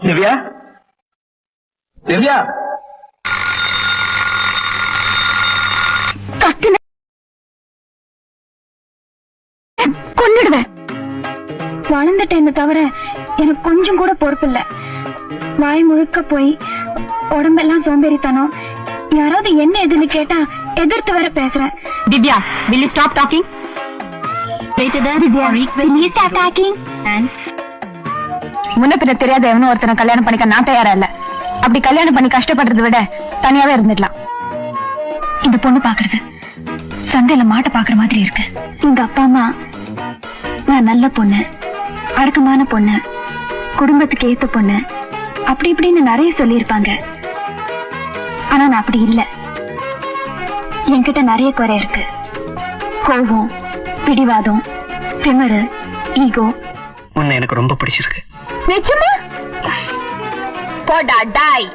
திவ்யா, திவ்யா, கொன்னுடுவேன். வளர்ந்துட்டேன்னு தவிர எனக்கு கொஞ்சம் கூட பொறுப்பு இல்ல. வாய் முழுக்க போய் உடம்பெல்லாம் சோம்பேறித்தனம். யாராவது என்ன எதுன்னு கேட்டா எதிர்த்து வர பேசுறேன். Divya, will you stop talking? முன்ன பின்ன தெரியாத எவனும் ஒருத்தனை கல்யாணம் பண்ணிக்க நான் தயாரா இல்ல. அப்படி கல்யாணம் பண்ணி கஷ்டப்படுறதை விட தனியாவே இருந்துடலாம். இந்த பொண்ணு பாக்குறது சந்தையில மாட்ட பாக்குற மாதிரி இருக்கு. எங்க அப்பா அம்மா நான் நல்ல பொண்ணு, அடக்கமான பொண்ணு, குடும்பத்துக்கு ஏத்த பொண்ணு அப்படி இப்படின்னு நிறைய சொல்லியிருப்பாங்க. ஆனா நான் அப்படி இல்ல. என்கிட்ட நிறைய குறை இருக்கு. கோபம், பிடிவாதம், திமிரு, ஈகோ. உன்னை எனக்கு ரொம்ப பிடிச்சிருக்கு. நிஜமா? போடா டாய்.